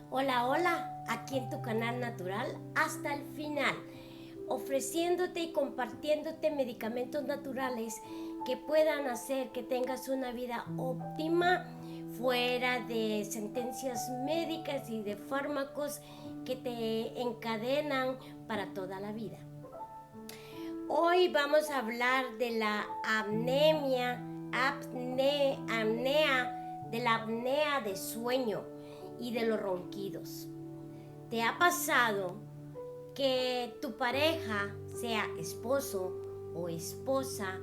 Hola, hola, aquí en tu canal natural hasta el final, ofreciéndote y compartiéndote medicamentos naturales que puedan hacer que tengas una vida óptima fuera de sentencias médicas y de fármacos que te encadenan para toda la vida. Hoy vamos a hablar de la apnea, de la apnea de sueño y de los ronquidos. ¿Te ha pasado que tu pareja, sea esposo o esposa,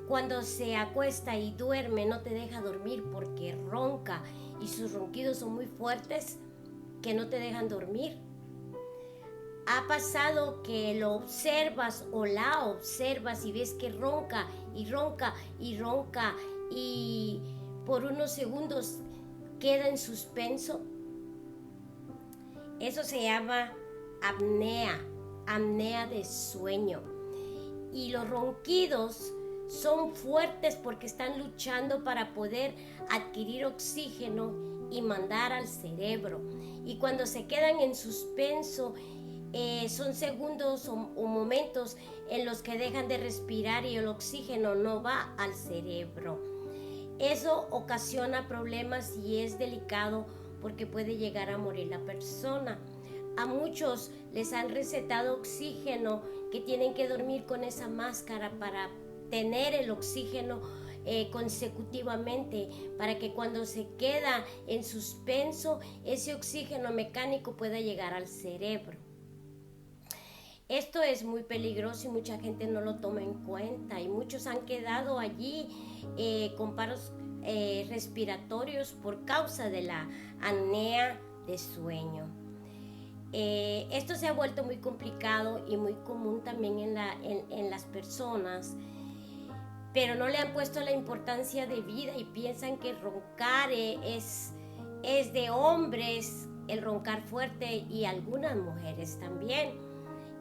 cuando se acuesta y duerme no te deja dormir porque ronca y sus ronquidos son muy fuertes que no te dejan dormir? ¿Ha pasado que lo observas o la observas y ves que ronca y ronca y ronca y por unos segundos queda en suspenso? Eso se llama apnea de sueño. Y los ronquidos son fuertes porque están luchando para poder adquirir oxígeno y mandar al cerebro. Y cuando se quedan en suspenso, son segundos o momentos en los que dejan de respirar y el oxígeno no va al cerebro. Eso ocasiona problemas y es delicado porque puede llegar a morir la persona. A muchos les han recetado oxígeno, que tienen que dormir con esa máscara para tener el oxígeno consecutivamente, para que cuando se queda en suspenso ese oxígeno mecánico pueda llegar al cerebro. Esto es muy peligroso y mucha gente no lo toma en cuenta y muchos han quedado allí con paros respiratorios por causa de la apnea de sueño. Esto se ha vuelto muy complicado y muy común también en las personas, pero no le han puesto la importancia de vida y piensan que roncar es de hombres, el roncar fuerte, y algunas mujeres también,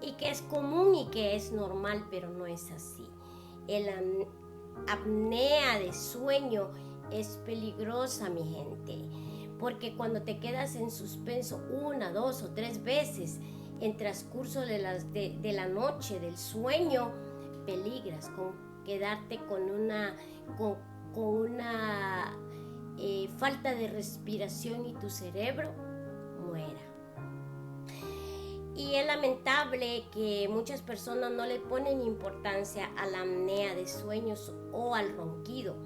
y que es común y que es normal, pero no es así. La apnea de sueño es peligrosa, mi gente, porque cuando te quedas en suspenso 1, 2 o 3 veces en transcurso de la noche, del sueño, peligras con quedarte con una falta de respiración y tu cerebro muera. Y es lamentable que muchas personas no le ponen importancia a la apnea de sueños o al ronquido.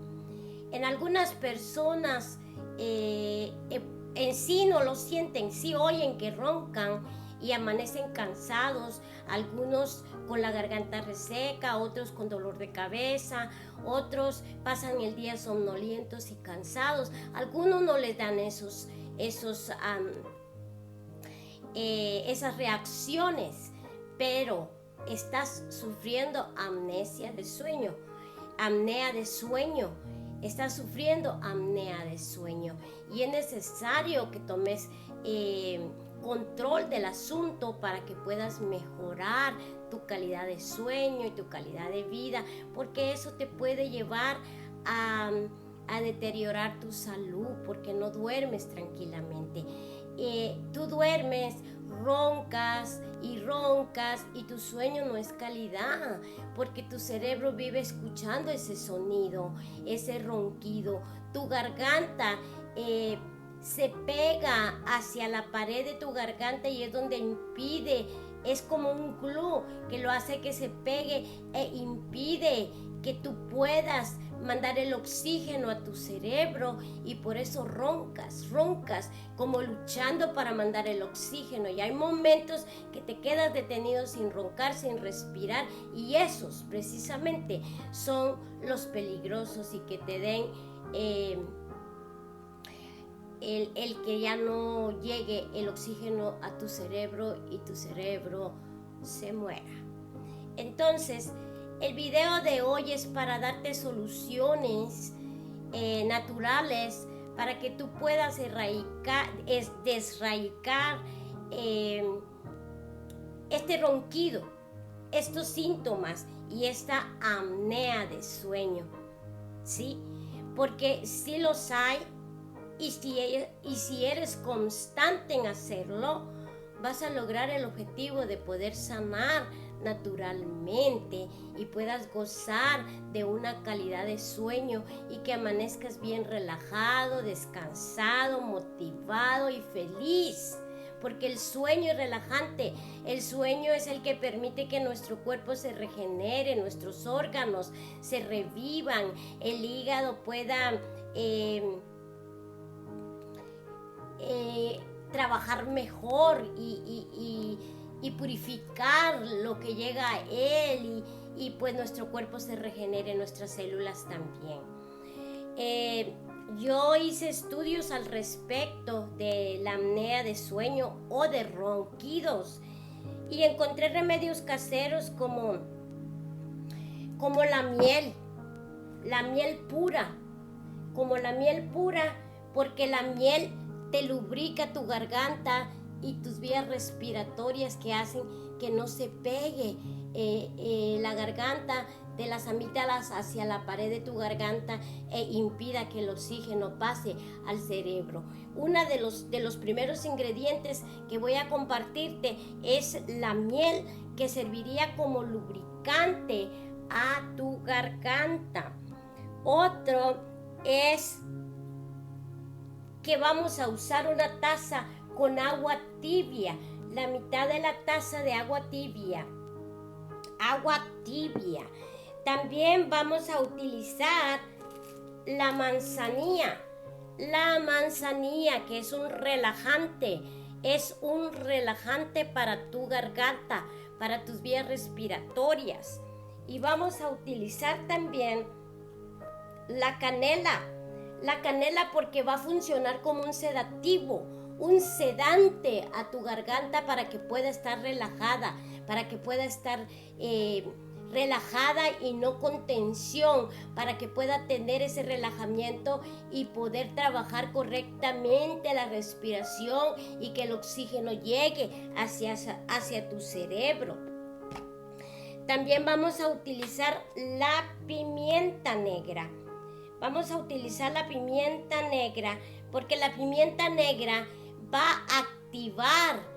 En algunas personas en sí no lo sienten, sí oyen que roncan y amanecen cansados, algunos con la garganta reseca, otros con dolor de cabeza, otros pasan el día somnolientos y cansados. Algunos no les dan esas reacciones, pero estás sufriendo apnea de sueño, estás sufriendo apnea de sueño y es necesario que tomes control del asunto para que puedas mejorar tu calidad de sueño y tu calidad de vida, porque eso te puede llevar a deteriorar tu salud porque no duermes tranquilamente. Tú duermes, roncas y tu sueño no es calidad porque tu cerebro vive escuchando ese sonido, ese ronquido. Tu garganta se pega hacia la pared de tu garganta y es donde impide, es como un glue que lo hace que se pegue e impide que tú puedas mandar el oxígeno a tu cerebro y por eso roncas como luchando para mandar el oxígeno, y hay momentos que te quedas detenido sin roncar, sin respirar, y esos precisamente son los peligrosos y que te den el que ya no llegue el oxígeno a tu cerebro y tu cerebro se muera. Entonces, el video de hoy es para darte soluciones naturales para que tú puedas desraigar este ronquido, estos síntomas y esta apnea de sueño, ¿sí? Porque sí los hay, y si eres constante en hacerlo, vas a lograr el objetivo de poder sanar naturalmente y puedas gozar de una calidad de sueño y que amanezcas bien relajado, descansado, motivado y feliz. Porque el sueño es relajante, el sueño es el que permite que nuestro cuerpo se regenere, nuestros órganos se revivan, el hígado pueda trabajar mejor y purificar lo que llega a él y pues nuestro cuerpo se regenere, nuestras células también. Yo hice estudios al respecto de la apnea de sueño o de ronquidos y encontré remedios caseros como la miel pura, porque la miel te lubrica tu garganta y tus vías respiratorias que hacen que no se pegue la garganta de las amígdalas hacia la pared de tu garganta e impida que el oxígeno pase al cerebro. Uno de los primeros ingredientes que voy a compartirte es la miel, que serviría como lubricante a tu garganta. Otro es que vamos a usar una taza con agua tibia, la mitad de la taza de agua tibia. También vamos a utilizar la manzanilla, que es un relajante para tu garganta, para tus vías respiratorias. Y vamos a utilizar también la canela porque va a funcionar como un sedativo, un sedante a tu garganta para que pueda estar relajada, relajada y no con tensión, para que pueda tener ese relajamiento y poder trabajar correctamente la respiración y que el oxígeno llegue hacia tu cerebro. También vamos a utilizar la pimienta negra. Porque la pimienta negra va a activar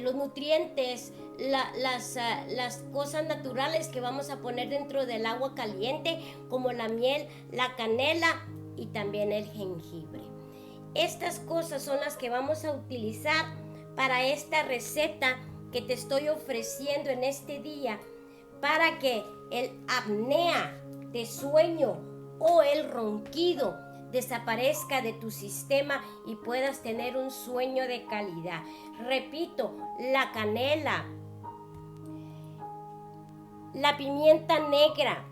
los nutrientes, las cosas naturales que vamos a poner dentro del agua caliente, como la miel, la canela y también el jengibre. Estas cosas son las que vamos a utilizar para esta receta que te estoy ofreciendo en este día, para que el apnea de sueño o el ronquido desaparezca de tu sistema y puedas tener un sueño de calidad. Repito, la canela, la pimienta negra,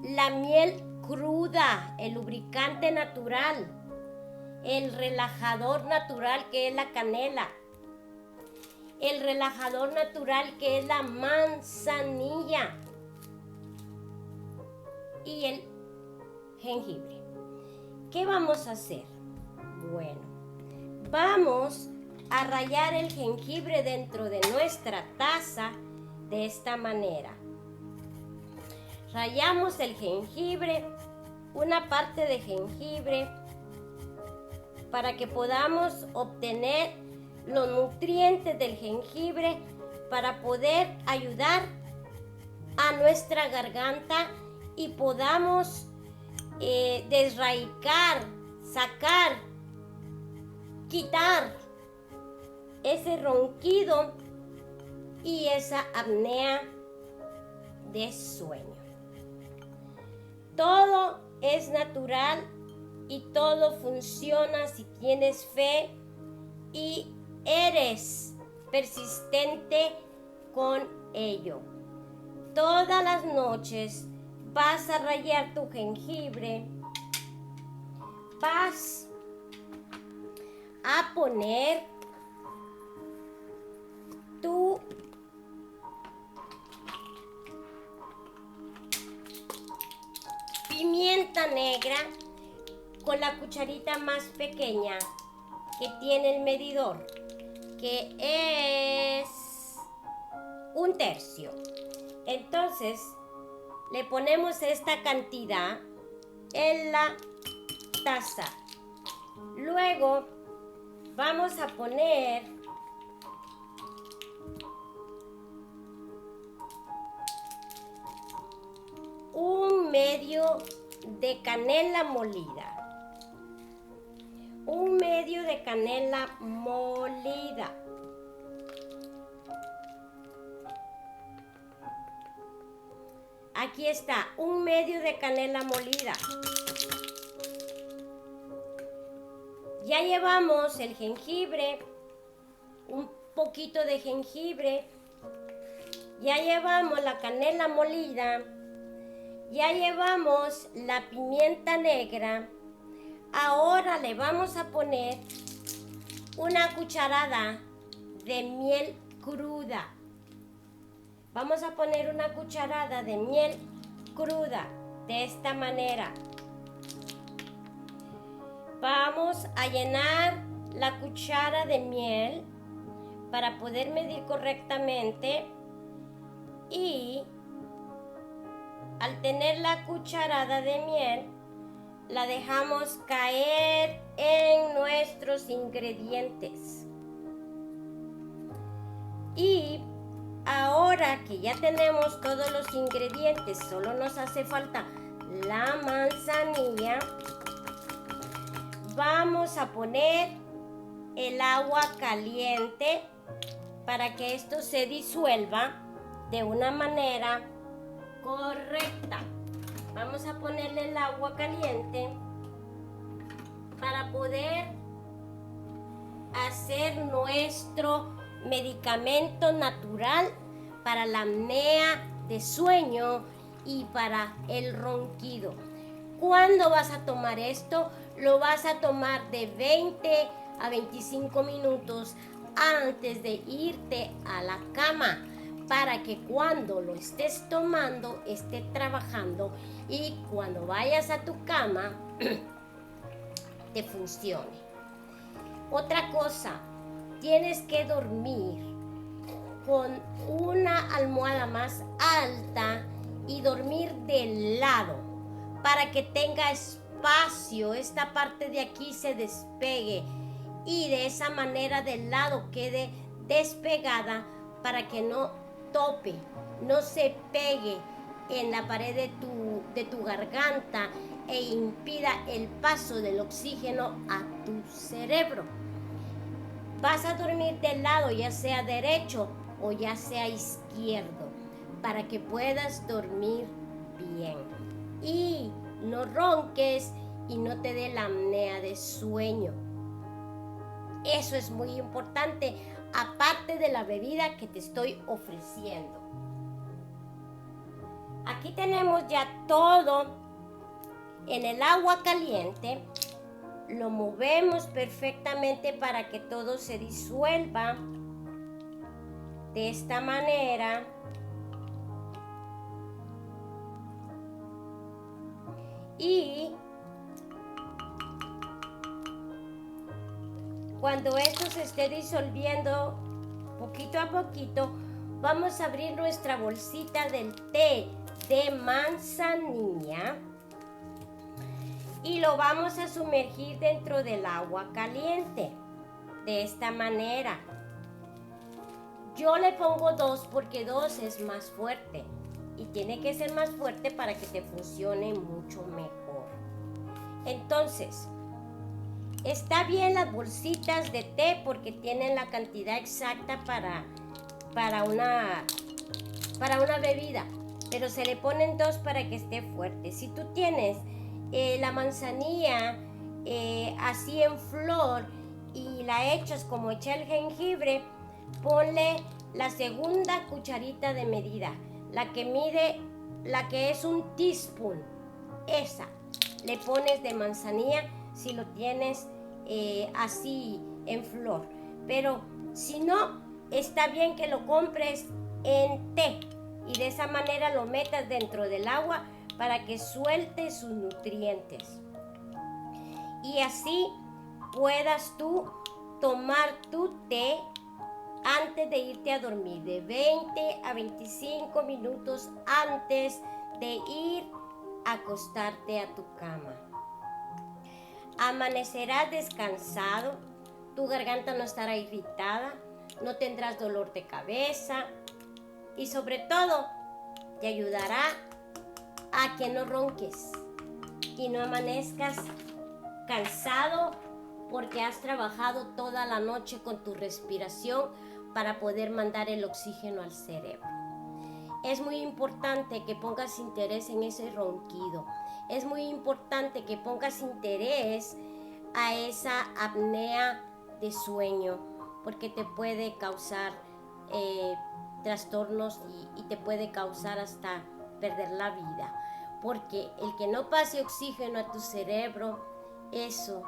la miel cruda, el lubricante natural, el relajador natural que es la canela, el relajador natural que es la manzanilla y el jengibre. ¿Qué vamos a hacer? Bueno, vamos a rallar el jengibre dentro de nuestra taza de esta manera. Rallamos el jengibre, una parte de jengibre, para que podamos obtener los nutrientes del jengibre para poder ayudar a nuestra garganta y podamos desraigar, sacar, quitar ese ronquido y esa apnea de sueño. Todo es natural y todo funciona si tienes fe y eres persistente con ello. Todas las noches vas a rallar tu jengibre, vas a poner tu pimienta negra con la cucharita más pequeña que tiene el medidor, que es 1/3. Entonces le ponemos esta cantidad en la taza. Luego vamos a poner un medio de canela molida. Un medio de canela molida. Aquí está, un medio de canela molida. Ya llevamos el jengibre, un poquito de jengibre. Ya llevamos la canela molida. Ya llevamos la pimienta negra. Ahora le vamos a poner una cucharada de miel cruda. Vamos a poner una cucharada de miel cruda de esta manera. Vamos a llenar la cuchara de miel para poder medir correctamente y al tener la cucharada de miel la dejamos caer en nuestros ingredientes. Y ahora que ya tenemos todos los ingredientes, solo nos hace falta la manzanilla. Vamos a poner el agua caliente para que esto se disuelva de una manera correcta. Vamos a ponerle el agua caliente para poder hacer nuestro medicamento natural para la apnea de sueño y para el ronquido. ¿Cuándo vas a tomar esto? Lo vas a tomar de 20 a 25 minutos antes de irte a la cama, para que cuando lo estés tomando esté trabajando y cuando vayas a tu cama te funcione. Otra cosa, tienes que dormir con una almohada más alta y dormir de lado para que tenga espacio, esta parte de aquí se despegue y de esa manera del lado quede despegada para que no tope, no se pegue en la pared de tu garganta e impida el paso del oxígeno a tu cerebro. Vas a dormir del lado, ya sea derecho o ya sea izquierdo, para que puedas dormir bien y no ronques y no te dé la apnea de sueño. Eso es muy importante, aparte de la bebida que te estoy ofreciendo. Aquí tenemos ya todo en el agua caliente. Lo movemos perfectamente para que todo se disuelva de esta manera. Y cuando esto se esté disolviendo poquito a poquito, vamos a abrir nuestra bolsita del té de manzanilla y lo vamos a sumergir dentro del agua caliente de esta manera. Yo le pongo 2 porque 2 es más fuerte y tiene que ser más fuerte para que te funcione mucho mejor. Entonces, está bien las bolsitas de té porque tienen la cantidad exacta para una bebida, pero se le ponen 2 para que esté fuerte. Si tú tienes la manzanilla así en flor y la echas como eché el jengibre, ponle la segunda cucharita de medida, la que es un teaspoon, esa le pones de manzanilla si lo tienes así en flor. Pero si no, está bien que lo compres en té y de esa manera lo metas dentro del agua para que suelte sus nutrientes y así puedas tú tomar tu té antes de irte a dormir, de 20 a 25 minutos antes de ir a acostarte a tu cama. Amanecerás descansado, tu garganta no estará irritada, no tendrás dolor de cabeza y sobre todo te ayudará a que no ronques y no amanezcas cansado porque has trabajado toda la noche con tu respiración para poder mandar el oxígeno al cerebro. Es muy importante que pongas interés en ese ronquido. Es muy importante que pongas interés a esa apnea de sueño, porque te puede causar trastornos y te puede causar hasta perder la vida. Porque el que no pase oxígeno a tu cerebro, eso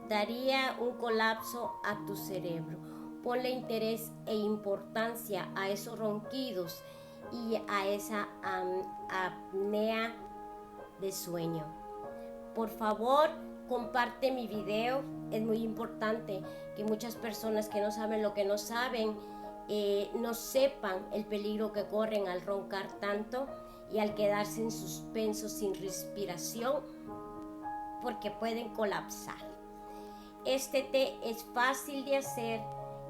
daría un colapso a tu cerebro. Ponle interés e importancia a esos ronquidos y a esa apnea de sueño. Por favor, comparte mi video. Es muy importante que muchas personas que no saben lo que no saben, no sepan el peligro que corren al roncar tanto y al quedarse en suspenso sin respiración, porque pueden colapsar. Este té es fácil de hacer.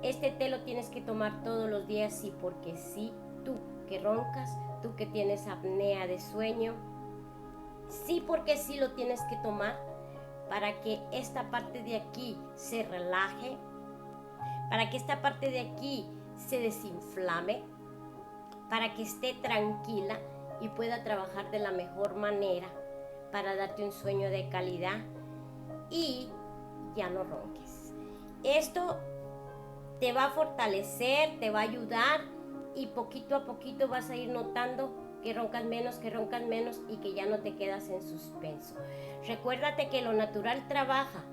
Este té lo tienes que tomar todos los días, sí, porque sí, tú que roncas, tú que tienes apnea de sueño, sí, porque sí lo tienes que tomar para que esta parte de aquí se relaje, para que esta parte de aquí se desinflame, para que esté tranquila y pueda trabajar de la mejor manera para darte un sueño de calidad y ya no ronques. Esto te va a fortalecer, te va a ayudar y poquito a poquito vas a ir notando que roncas menos y que ya no te quedas en suspenso. Recuérdate que lo natural trabaja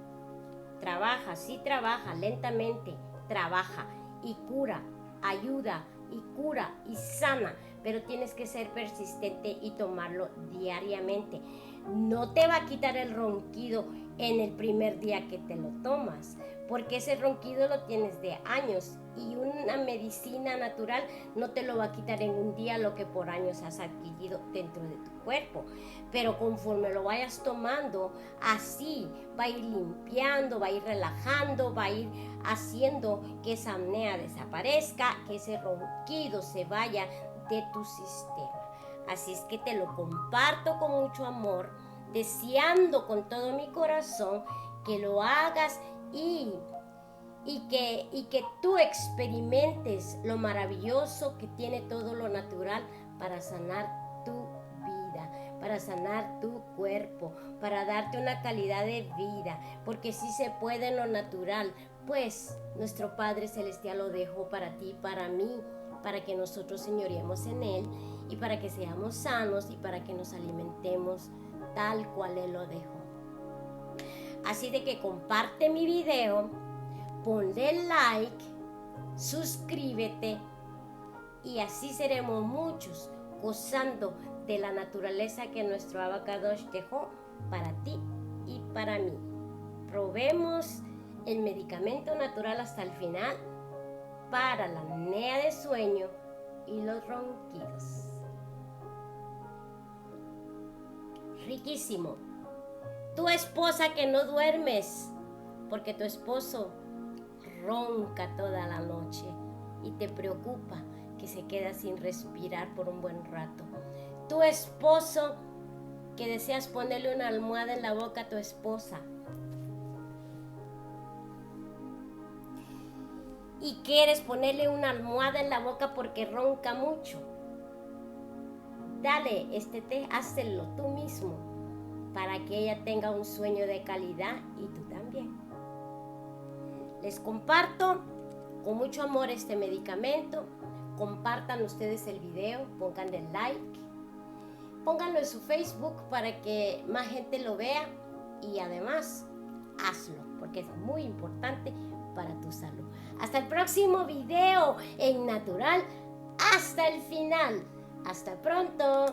lentamente, trabaja y cura, ayuda y cura y sana, pero tienes que ser persistente y tomarlo diariamente. No te va a quitar el ronquido en el primer día que te lo tomas, porque ese ronquido lo tienes de años y una medicina natural no te lo va a quitar en un día lo que por años has adquirido dentro de tu cuerpo. Pero conforme lo vayas tomando, así va a ir limpiando, va a ir relajando, va a ir haciendo que esa apnea desaparezca, que ese ronquido se vaya de tu sistema. Así es que te lo comparto con mucho amor, deseando con todo mi corazón que lo hagas y que tú experimentes lo maravilloso que tiene todo lo natural para sanar tu vida, para sanar tu cuerpo, para darte una calidad de vida, porque sí se puede en lo natural, pues nuestro Padre Celestial lo dejó para ti, para mí, para que nosotros señoreemos en Él y para que seamos sanos y para que nos alimentemos tal cual Él lo dejó. Así de que comparte mi video, ponle like, suscríbete y así seremos muchos gozando de la naturaleza que nuestro Abacadosh dejó para ti y para mí. Probemos el medicamento natural hasta el final para la apnea de sueño y los ronquidos. Riquísimo. Tu esposa que no duermes porque tu esposo ronca toda la noche y te preocupa que se queda sin respirar por un buen rato. Tu esposo que deseas ponerle una almohada en la boca a tu esposa y quieres ponerle una almohada en la boca porque ronca mucho. Dale este té, hazlo tú mismo para que ella tenga un sueño de calidad y tú también. Les comparto con mucho amor este medicamento. Compartan ustedes el video, pónganle like, pónganlo en su Facebook para que más gente lo vea y además hazlo porque es muy importante para tu salud. Hasta el próximo video en Natural hasta el final. Hasta pronto.